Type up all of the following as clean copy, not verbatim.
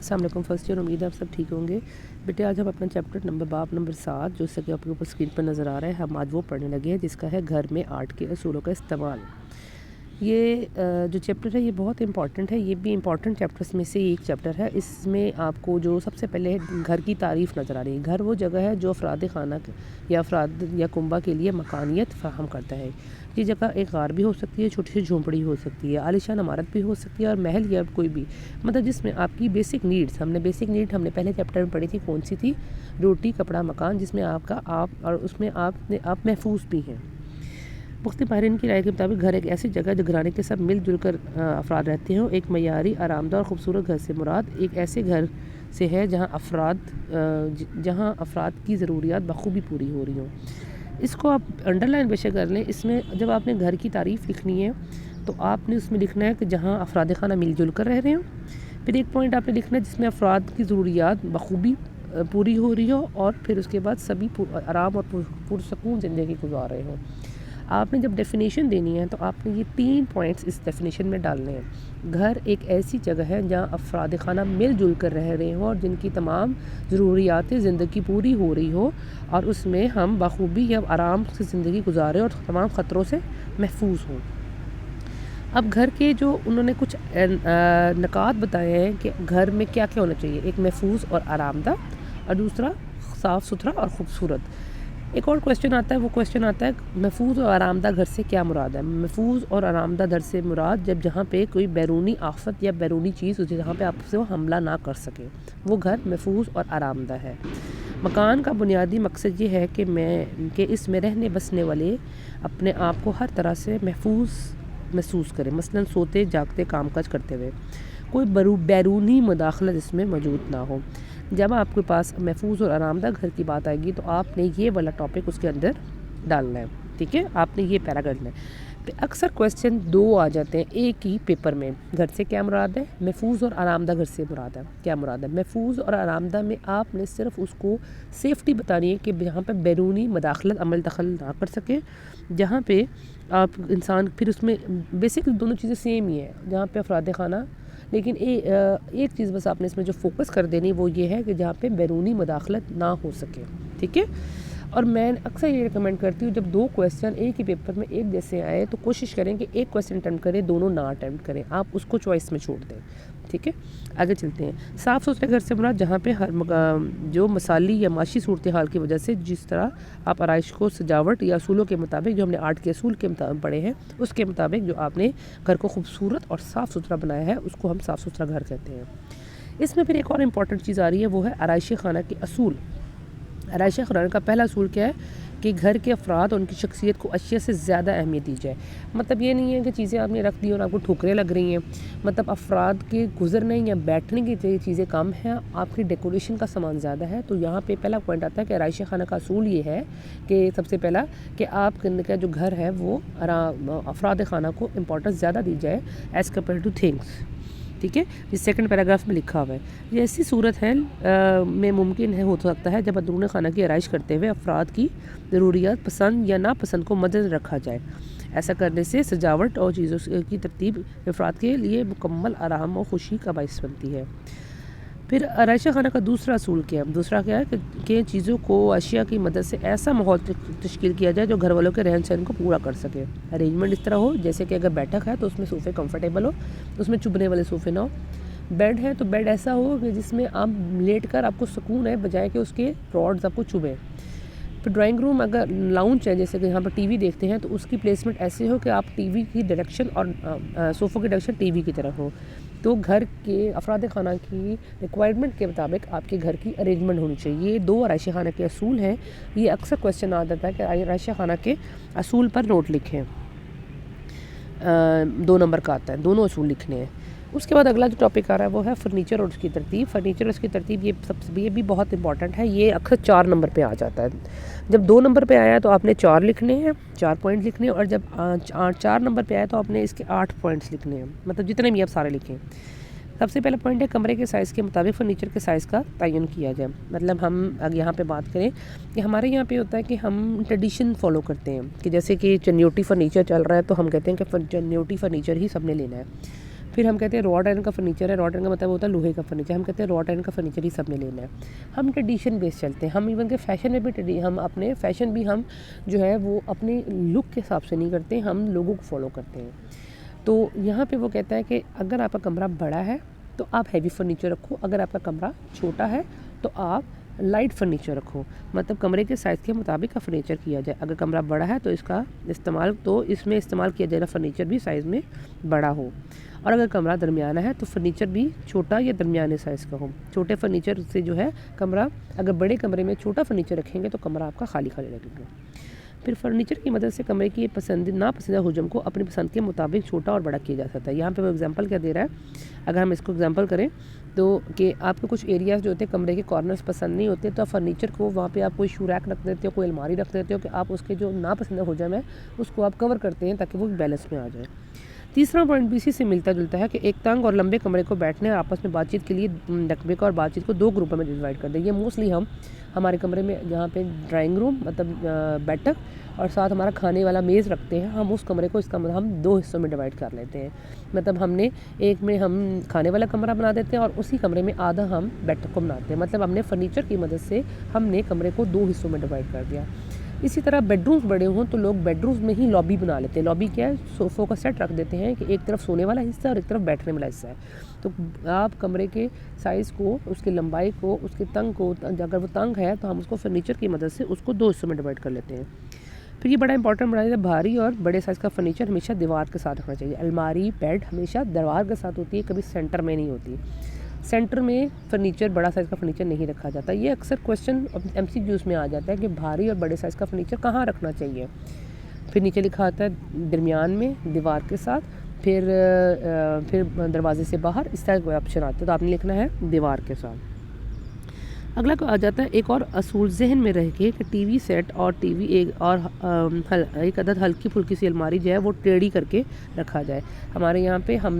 السلام علیکم first year, امید ہے آپ سب ٹھیک ہوں گے. بیٹے آج ہم اپنا چیپٹر باب نمبر 7 جو کہ آپ کے اوپر اسکرین پر نظر آ رہا ہے، ہم آج وہ پڑھنے لگے ہیں جس کا ہے گھر میں آرٹ کے اصولوں کا استعمال. یہ جو چیپٹر ہے یہ بہت امپورٹنٹ ہے. یہ بھی امپورٹنٹ چیپٹرز میں سے ایک چیپٹر ہے. اس میں آپ کو جو سب سے پہلے گھر کی تعریف نظر آ رہی ہے. گھر وہ جگہ ہے جو افراد خانہ یا افراد یا کنبہ کے لیے مکانیت فراہم کرتا ہے. یہ جگہ ایک غار بھی ہو سکتی ہے، چھوٹی سی جھونپڑی ہو سکتی ہے، عالیشان عمارت بھی ہو سکتی ہے، اور محل یا کوئی بھی مطلب جس میں آپ کی بیسک نیڈس، ہم نے پہلے چیپٹر میں پڑھی تھی. کون سی تھی؟ روٹی، کپڑا، مکان، جس میں آپ اور اس میں آپ محفوظ بھی ہیں. مختلف ماہرین کی رائے کے مطابق گھر ایک ایسی جگہ جو گھرانے کے سب مل جل کر افراد رہتے ہوں. ایک معیاری، آرام دہ اور خوبصورت گھر سے مراد ایک ایسے گھر سے ہے جہاں افراد کی ضروریات بخوبی پوری ہو رہی ہوں. اس کو آپ انڈر لائن بے شک کر لیں. اس میں جب آپ نے گھر کی تعریف لکھنی ہے تو آپ نے اس میں لکھنا ہے کہ جہاں افراد خانہ مل جل کر رہ رہے ہوں. پھر ایک پوائنٹ آپ نے لکھنا ہے جس میں افراد کی ضروریات بخوبی پوری ہو رہی ہو، اور پھر اس کے بعد سبھی آرام اور پرسکون زندگی گزار رہے ہوں. آپ نے جب ڈیفینیشن دینی ہے تو آپ نے یہ 3 پوائنٹس اس ڈیفینیشن میں ڈالنے ہیں. گھر ایک ایسی جگہ ہے جہاں افراد خانہ مل جل کر رہ رہے ہوں اور جن کی تمام ضروریات زندگی پوری ہو رہی ہو، اور اس میں ہم بخوبی یا آرام سے زندگی گزاریں اور تمام خطروں سے محفوظ ہوں. اب گھر کے جو انہوں نے کچھ نکات بتائے ہیں کہ گھر میں کیا کیا ہونا چاہیے. ایک محفوظ اور آرام دہ، اور دوسرا صاف ستھرا اور خوبصورت. ایک اور کویسچن آتا ہے، وہ کویسچن آتا ہے محفوظ اور آرام دہ گھر سے کیا مراد ہے. محفوظ اور آرام دہ گھر سے مراد جہاں پہ کوئی بیرونی آفت یا بیرونی چیز جہاں پہ آپ سے وہ حملہ نہ کر سکے، وہ گھر محفوظ اور آرام دہ ہے. مکان کا بنیادی مقصد یہ ہے کہ اس میں رہنے بسنے والے اپنے آپ کو ہر طرح سے محفوظ محسوس کریں. مثلاً سوتے جاگتے کام کاج کرتے ہوئے کوئی بیرونی مداخلت اس میں موجود نہ ہو. جب آپ کے پاس محفوظ اور آرام دہ گھر کی بات آئے گی تو آپ نے یہ والا ٹاپک اس کے اندر ڈالنا ہے. ٹھیک ہے، آپ نے یہ پیرا کرنا ہے. اکثر کویسچن 2 آ جاتے ہیں ایک ہی پیپر میں. گھر سے کیا مراد ہے؟ محفوظ اور آرام دہ گھر سے مراد ہے کیا مراد ہے. محفوظ اور آرام دہ میں آپ نے صرف اس کو سیفٹی بتانی ہے کہ جہاں پہ بیرونی مداخلت عمل دخل نہ کر سکے، جہاں پہ آپ انسان پھر اس میں بیسک دونوں چیزیں سیم ہی ہیں جہاں پہ افراد خانہ، لیکن ایک چیز بس آپ نے اس میں جو فوکس کر دینی وہ یہ ہے کہ جہاں پہ بیرونی مداخلت نہ ہو سکے. ٹھیک ہے، اور میں اکثر یہ ریکمینڈ کرتی ہوں جب 2 کویسچن ایک ہی پیپر میں ایک جیسے آئے تو کوشش کریں کہ ایک کویسچن اٹیمپٹ کریں، دونوں نہ اٹیمپٹ کریں. آپ اس کو چوائس میں چھوڑ دیں. ٹھیک ہے، آگے چلتے ہیں. صاف ستھرے گھر سے مراد جہاں پہ جو مثالی یا معاشی صورتحال کی وجہ سے جس طرح آپ آرائش کو سجاوٹ یا اصولوں کے مطابق جو ہم نے آرٹ کے اصول کے مطابق پڑھے ہیں اس کے مطابق جو آپ نے گھر کو خوبصورت اور صاف ستھرا بنایا ہے اس کو ہم صاف ستھرا گھر کہتے ہیں. اس میں پھر ایک اور امپورٹنٹ چیز آ رہی ہے، وہ ہے آرائش خانہ کے اصول. آرائش خانہ کا پہلا اصول کیا ہے کہ گھر کے افراد اور ان کی شخصیت کو اشیاء سے زیادہ اہمیت دی جائے. مطلب یہ نہیں ہے کہ چیزیں آپ نے رکھ دی اور آپ کو ٹھوکریں لگ رہی ہیں. مطلب افراد کے گزرنے یا بیٹھنے کی چیزیں کم ہیں، آپ کی ڈیکوریشن کا سامان زیادہ ہے. تو یہاں پہ پہلا پوائنٹ آتا ہے کہ آرائش خانہ کا اصول یہ ہے کہ سب سے پہلا کہ آپ کا جو گھر ہے وہ افراد خانہ کو امپورٹنس زیادہ دی جائے ایز کمپیئر ٹو تھنگس. ٹھیک ہے، یہ سیکنڈ پیراگراف میں لکھا ہوا ہے. یہ ایسی صورت ہے میں ممکن ہو سکتا ہے جب اندرون خانہ کی آرائش کرتے ہوئے افراد کی ضروریات پسند یا ناپسند کو مد نظر رکھا جائے. ایسا کرنے سے سجاوٹ اور چیزوں کی ترتیب افراد کے لیے مکمل آرام اور خوشی کا باعث بنتی ہے. پھر آرائش خانہ کا دوسرا اصول کیا ہے؟ دوسرا کیا ہے کہ چیزوں کو اشیاء کی مدد سے ایسا ماحول تشکیل کیا جائے جو گھر والوں کے رہن سہن کو پورا کر سکے. ارینجمنٹ اس طرح ہو جیسے کہ اگر بیٹھک ہے تو اس میں صوفے کمفرٹیبل ہو، اس میں چبھنے والے صوفے نہ ہو. بیڈ ہے تو بیڈ ایسا ہو کہ جس میں آپ لیٹ کر آپ کو سکون ہے بجائے کہ اس کے راڈز آپ کو چبھیں. پھر ڈرائنگ روم اگر لاؤنج ہے جیسے کہ یہاں پر ٹی وی دیکھتے ہیں تو اس کی پلیسمنٹ ایسے ہو کہ آپ ٹی وی کی ڈائریکشن اور صوفوں کی ڈائریکشن ٹی وی کی طرف ہو. تو گھر کے افراد خانہ کی ریکوائرمنٹ کے مطابق آپ کے گھر کی ارینجمنٹ ہونی چاہیے. یہ 2 آرائش خانہ کے اصول ہیں. یہ اکثر کویسچن آ جاتا ہے کہ آرائش خانہ کے اصول پر نوٹ لکھیں. 2 نمبر کا آتا ہے، دونوں اصول لکھنے ہیں. اس کے بعد اگلا جو ٹاپک آ رہا ہے وہ ہے فرنیچر اور اس کی ترتیب. فرنیچر اور اس کی ترتیب یہ بھی بہت امپورٹنٹ ہے. یہ اکثر 4 نمبر پہ آ جاتا ہے. جب 2 نمبر پہ آیا تو آپ نے 4 لکھنے ہیں، 4 پوائنٹ لکھنے ہیں، اور جب 4 نمبر پہ آیا تو آپ نے اس کے 8 پوائنٹس لکھنے ہیں. مطلب جتنے بھی آپ سارے لکھیں. سب سے پہلا پوائنٹ ہے کمرے کے سائز کے مطابق فرنیچر کے سائز کا تعین کیا جائے. مطلب ہم اگر یہاں پہ بات کریں کہ ہمارے یہاں پہ ہوتا ہے کہ ہم ٹریڈیشن فالو کرتے ہیں کہ جیسے کہ چنیوٹی فرنیچر چل رہا ہے تو ہم کہتے ہیں کہ چنیوٹی فرنیچر ہی سب نے لینا ہے. پھر ہم کہتے ہیں راڈ آئرن کا فرنیچر ہے، راڈ آئرن کا مطلب ہوتا ہے لوہے کا فرنیچر، ہم کہتے ہیں راڈ آئرن کا فرنیچر ہی سب نے لینا ہے۔ ہم ٹریڈیشن بیس چلتے ہیں، ہم ایون کہ فیشن میں بھی ہم اپنے فیشن بھی ہم جو ہے وہ اپنے لک کے حساب سے نہیں کرتے، ہم لوگوں کو فالو کرتے ہیں۔ تو یہاں پہ وہ کہتا ہے کہ اگر آپ کا کمرہ بڑا ہے تو آپ ہیوی فرنیچر رکھو، اگر آپ کا کمرہ چھوٹا ہے تو آپ لائٹ فرنیچر رکھو، مطلب کمرے کے سائز کے مطابق کا فرنیچر کیا جائے۔ اگر کمرہ بڑا ہے تو اس میں استعمال کیا جائے گا فرنیچر بھی سائز میں بڑا ہو، اور اگر کمرہ درمیانہ ہے تو فرنیچر بھی چھوٹا یا درمیانے سائز کا ہو۔ چھوٹے فرنیچر سے جو ہے کمرہ، اگر بڑے کمرے میں چھوٹا فرنیچر رکھیں گے تو کمرہ آپ کا خالی خالی لگے گا۔ پھر فرنیچر کی مدد سے کمرے کی ناپسندیدہ حجم کو اپنی پسند کے مطابق چھوٹا اور بڑا کیا جا سکتا ہے۔ یہاں پہ وہ ایگزامپل کیا دے رہا ہے، اگر ہم اس کو ایگزامپل کریں تو کہ آپ کو کچھ ایریاز جو ہوتے ہیں کمرے کے کارنرز پسند نہیں ہوتے، تو آپ فرنیچر کو وہاں پہ آپ کوئی شو ریک رکھ دیتے ہو، کوئی الماری رکھ دیتے ہو کہ آپ اس کے جو ناپسندیدہ حجم ہے اس کو آپ کور کرتے ہیں تاکہ وہ بیلنس میں آ جائے۔ تیسرا پوائنٹ بھی اسی سے ملتا جلتا ہے کہ ایک تنگ اور لمبے کمرے کو بیٹھنے اور آپس میں بات چیت کے لیے رقبے کا اور بات چیت کو 2 گروپوں میں ڈیوائڈ کر دیں۔ یہ موسٹلی ہم ہمارے کمرے میں جہاں پہ ڈرائنگ روم مطلب بیٹھک اور ساتھ ہمارا کھانے والا میز رکھتے ہیں، ہم اس کمرے کو ہم 2 حصوں میں ڈیوائڈ کر لیتے ہیں۔ مطلب ایک میں ہم کھانے والا کمرہ بنا دیتے ہیں اور اسی کمرے میں آدھا ہم بیٹھک کو بناتے ہیں، مطلب ہم نے فرنیچر کی مدد سے ہم نے کمرے کو 2 حصوں میں ڈیوائڈ کر دیا۔ اسی طرح بیڈ رومز بڑے ہوں تو لوگ بیڈ رومز میں ہی لابی بنا لیتے ہیں۔ لابی کیا ہے؟ صوفوں کا سیٹ رکھ دیتے ہیں کہ ایک طرف سونے والا حصہ اور ایک طرف بیٹھنے والا حصہ ہے، تو آپ کمرے کے سائز کو، اس کی لمبائی کو، اس کے تنگ کو، اگر وہ تنگ ہے تو ہم اس کو فرنیچر کی مدد سے اس کو 2 حصوں میں ڈیوائڈ کر لیتے ہیں۔ پھر یہ بڑا امپورٹنٹ بنا ہے، بھاری اور بڑے سائز کا فرنیچر ہمیشہ دیوار کے ساتھ رکھنا چاہیے۔ الماری، بیڈ ہمیشہ دیوار کے ساتھ ہوتی ہے، کبھی سینٹر میں نہیں ہوتی۔ سینٹر میں فرنیچر، بڑا سائز کا فرنیچر نہیں رکھا جاتا۔ یہ اکثر کویسچن MCQs میں آ جاتا ہے کہ بھاری اور بڑے سائز کا فرنیچر کہاں رکھنا چاہیے۔ پھر نیچے لکھا آتا ہے درمیان میں، دیوار کے ساتھ، پھر دروازے سے باہر، اس طرح کوئی آپشن آتا ہے تو آپ نے لکھنا ہے دیوار کے ساتھ۔ اگلا کو آ جاتا ہے ایک اور اصول ذہن میں رہ کے کہ ٹی وی سیٹ اور ایک عدد ہلکی پھلکی سی الماری جو ہے وہ ٹیڑھی کر کے رکھا جائے۔ ہمارے یہاں پہ ہم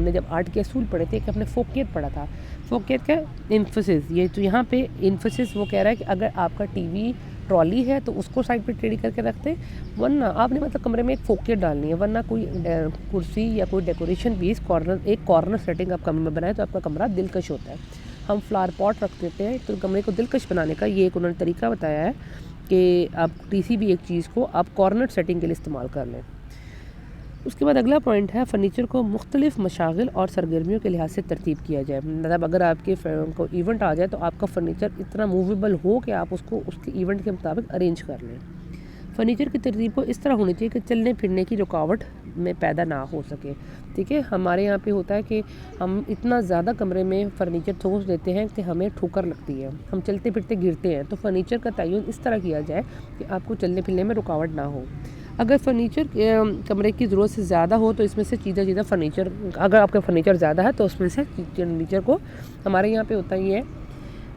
نے جب آرٹ کے اصول پڑھے تھے کہ ہم نے فوکیت پڑھا تھا۔ فوکیت کا انفسس، یہ تو یہاں پہ انفسس وہ کہہ رہا ہے کہ اگر آپ کا ٹی وی ٹرالی ہے تو اس کو سائڈ پہ ٹیڑھی کر کے رکھتے ہیں، ورنہ آپ نے مطلب کمرے میں ایک فوکیت ڈالنی ہے، ورنہ کوئی کرسی یا کوئی ڈیکوریشن پیس ایک کارنر سیٹنگ آپ کمرے میں بنائیں تو آپ کا کمرہ دلکش ہوتا ہے۔ ہم فلاور پاٹ رکھ دیتے ہیں تو کمرے کو دلکش بنانے کا یہ ایک انہوں نے طریقہ بتایا ہے کہ آپ کسی بھی ایک چیز کو آپ کارنر سیٹنگ کے لیے استعمال کر لیں۔ اس کے بعد اگلا پوائنٹ ہے فرنیچر کو مختلف مشاغل اور سرگرمیوں کے لحاظ سے ترتیب کیا جائے۔ مطلب اگر آپ کے کو ایونٹ آ جائے تو آپ کا فرنیچر اتنا موویبل ہو کہ آپ اس کو اس کے ایونٹ کے مطابق ارینج کر لیں۔ فرنیچر کی ترتیب کو اس طرح ہونی چاہیے کہ چلنے پھرنے کی رکاوٹ میں پیدا نہ ہو سکے، ٹھیک ہے۔ ہمارے یہاں پہ ہوتا ہے کہ ہم اتنا زیادہ کمرے میں فرنیچر ٹھوس دیتے ہیں کہ ہمیں ٹھوکر لگتی ہے، ہم چلتے پھرتے گرتے ہیں، تو فرنیچر کا تعین اس طرح کیا جائے کہ آپ کو چلنے پھرنے میں رکاوٹ نہ ہو۔ اگر فرنیچر کمرے کی ضرورت سے زیادہ ہو تو اس میں سے چیزیں فرنیچر، اگر آپ کا فرنیچر زیادہ ہے تو اس میں سے فرنیچر کو، ہمارے یہاں پہ ہوتا ہی ہے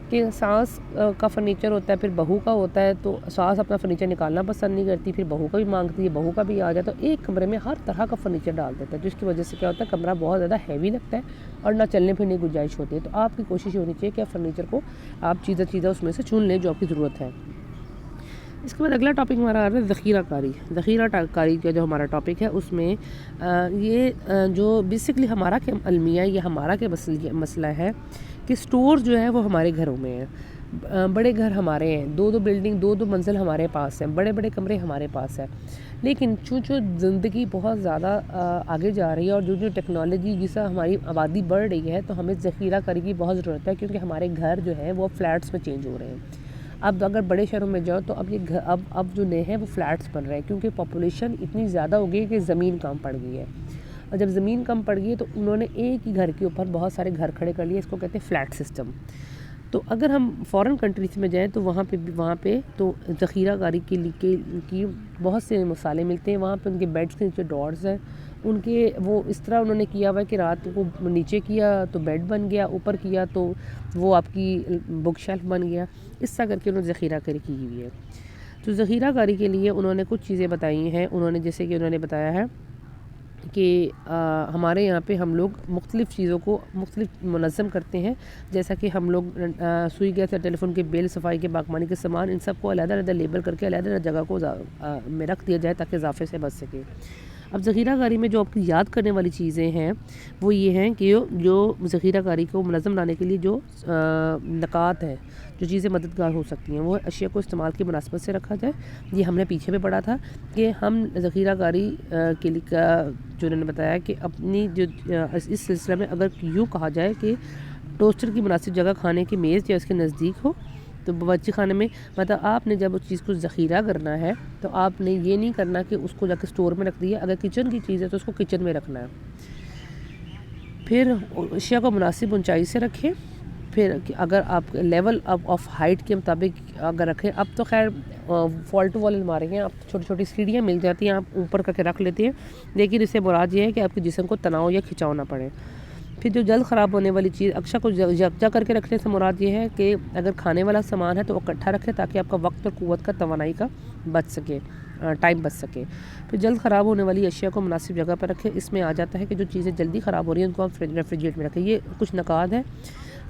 کہ ساس کا فرنیچر ہوتا ہے، پھر بہو کا ہوتا ہے، تو ساس اپنا فرنیچر نکالنا پسند نہیں کرتی، پھر بہو کا بھی مانگتی ہے، بہو کا بھی آ جاتا ہے، تو ایک کمرے میں ہر طرح کا فرنیچر ڈال دیتا ہے، جس کی وجہ سے کیا ہوتا ہے کمرہ بہت زیادہ ہیوی لگتا ہے اور نہ چلنے پھرنے کی گنجائش ہوتی ہے۔ تو آپ کی کوشش ہونی چاہیے کہ فرنیچر کو آپ چیزیں اس میں سے چن لیں جو آپ کی ضرورت ہے۔ اس کے بعد اگلا ٹاپک ہمارا آ رہا ہے ذخیرہ کاری۔ ذخیرہ کاری کا جو ہمارا ٹاپک ہے اس میں یہ جو بیسکلی ہمارا کہ المیہ یہ ہمارا کے مسئلہ ہے کہ سٹور جو ہے وہ ہمارے گھروں میں ہیں، بڑے گھر ہمارے ہیں، 2 بلڈنگ 2 منزل ہمارے پاس ہیں، بڑے بڑے کمرے ہمارے پاس ہیں، لیکن چونکہ زندگی بہت زیادہ آگے جا رہی ہے اور جو ٹیکنالوجی جیسا ہماری آبادی بڑھ رہی ہے تو ہمیں ذخیرہ کاری کی بہت ضرورت ہے، کیونکہ ہمارے گھر جو ہیں وہ فلیٹس میں چینج ہو رہے ہیں۔ اب اگر بڑے شہروں میں جاؤ تو اب یہ اب جو نئے ہیں وہ فلیٹس بن رہے ہیں، کیونکہ پاپولیشن اتنی زیادہ ہو گئی ہے کہ زمین کم پڑ گئی ہے، اور جب زمین کم پڑ گئی ہے تو انہوں نے ایک ہی گھر کے اوپر بہت سارے گھر کھڑے کر لیے، اس کو کہتے ہیں فلیٹ سسٹم۔ تو اگر ہم فورن کنٹریز میں جائیں تو وہاں پہ تو ذخیرہ کاری کی بہت سے مثالیں ملتے ہیں۔ وہاں پہ ان کے بیڈس کے نیچے ڈورز ہیں، ان کے وہ اس طرح انہوں نے کیا ہوا ہے کہ رات کو نیچے کیا تو بیڈ بن گیا، اوپر کیا تو وہ آپ کی بک شیلف بن گیا، اس طرح کر کے انہوں نے ذخیرہ کاری کی ہوئی ہے۔ تو ذخیرہ کاری کے لیے انہوں نے کچھ چیزیں بتائی ہیں، انہوں نے جیسے کہ انہوں نے بتایا ہے کہ ہمارے یہاں پہ ہم لوگ مختلف چیزوں کو مختلف منظم کرتے ہیں، جیسا کہ ہم لوگ سوئی گیس یا ٹیلی فون کے بل، صفائی کے باغبانی کے سامان، ان سب کو علیحدہ علیحدہ لیبل کر کے علیحدہ علیحدہ جگہ کو میں رکھ دیا جائے تاکہ اضافے سے بچ سکے۔ اب ذخیرہ کاری میں جو آپ کی یاد کرنے والی چیزیں ہیں وہ یہ ہیں کہ جو ذخیرہ کاری کو منظم لانے کے لیے جو نکات ہیں، جو چیزیں مددگار ہو سکتی ہیں، وہ اشیاء کو استعمال کی مناسبت سے رکھا جائے۔ یہ ہم نے پیچھے بھی پڑھا تھا کہ ہم ذخیرہ کاری کے لیے جو انہوں نے بتایا کہ اپنی جو اس سلسلے میں اگر یوں کہا جائے کہ ٹوسٹر کی مناسب جگہ کھانے کی میز یا اس کے نزدیک ہو، تو باورچی خانے میں مطلب آپ نے جب اس چیز کو ذخیرہ کرنا ہے تو آپ نے یہ نہیں کرنا کہ اس کو جا کے اسٹور میں رکھ دیا، اگر کچن کی چیز ہے تو اس کو کچن میں رکھنا ہے۔ پھر اشیاء کو مناسب اونچائی سے رکھیں۔ پھر اگر آپ لیول آف ہائٹ کے مطابق اگر رکھیں، اب تو خیر فال ٹو وال الماری ہیں، اب چھوٹی چھوٹی سیڑھیاں مل جاتی ہیں، آپ اوپر کر کے رکھ لیتے ہیں، لیکن اس سے مراد یہ ہے کہ آپ کے جسم کو تناؤ یا کھچاؤ نہ پڑے۔ پھر جو جلد خراب ہونے والی چیز اکثر کو یکجا کر کے رکھنے سے مراد یہ ہے کہ اگر کھانے والا سامان ہے تو وہ اکٹھا رکھیں تاکہ آپ کا وقت اور قوت کا توانائی کا بچ سکے، ٹائم بچ سکے۔ پھر جلد خراب ہونے والی اشیاء کو مناسب جگہ پر رکھیں۔ اس میں آ جاتا ہے کہ جو چیزیں جلدی خراب ہو رہی ہیں ان کو آپ ریفریجریٹر میں رکھیں۔ یہ کچھ نکات ہیں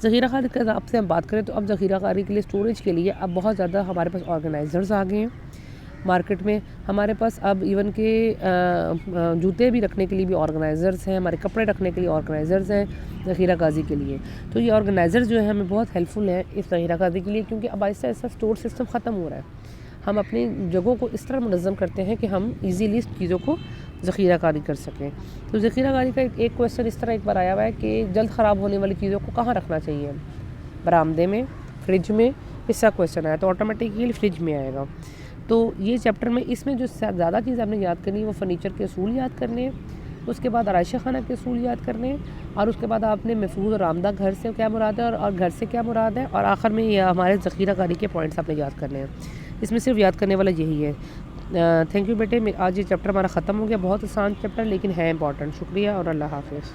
ذخیرہ کاری کے آپ سے ہم بات کریں تو اب ذخیرہ کاری کے لیے اسٹوریج کے لیے اب بہت زیادہ ہمارے پاس آرگنائزرز آ گئے ہیں مارکیٹ میں۔ ہمارے پاس اب ایون کہ جوتے بھی رکھنے کے لیے بھی آرگنائزرز ہیں، ہمارے کپڑے رکھنے کے لیے آرگنائزرز ہیں ذخیرہ کاری کے لیے۔ تو یہ آرگنائزرز جو ہے ہمیں بہت ہیلپ فل ہیں اس ذخیرہ کاری کے لیے، کیونکہ اب آہستہ آہستہ اسٹور سسٹم ختم ہو رہا ہے۔ ہم اپنی جگہوں کو اس طرح منظم کرتے ہیں کہ ہم ایزیلی چیزوں کو ذخیرہ کاری کر سکیں۔ تو ذخیرہ کاری کا ایک کویسچن اس طرح ایک بار آیا ہوا ہے کہ جلد خراب ہونے والی چیزوں کو کہاں رکھنا چاہیے، برآمدے میں، فریج میں، اس کا کویسچن آیا تو آٹومیٹکلی فریج میں آئے گا۔ تو یہ چیپٹر میں اس میں جو زیادہ چیز آپ نے یاد کرنی ہے وہ فرنیچر کے اصول یاد کرنے ہیں، اس کے بعد آرائشہ خانہ کے اصول یاد کرنے ہیں، اور اس کے بعد آپ نے محفوظ اور آرامدہ گھر سے کیا مراد ہے اور گھر سے کیا مراد ہے، اور آخر میں یہ ہمارے ذخیرہ کاری کے پوائنٹس آپ نے یاد کرنے ہیں۔ اس میں صرف یاد کرنے والا یہی ہے۔ تھینک یو بیٹے، آج یہ چیپٹر ہمارا ختم ہو گیا، بہت آسان چیپٹر لیکن ہے امپورٹنٹ۔ شکریہ اور اللہ حافظ۔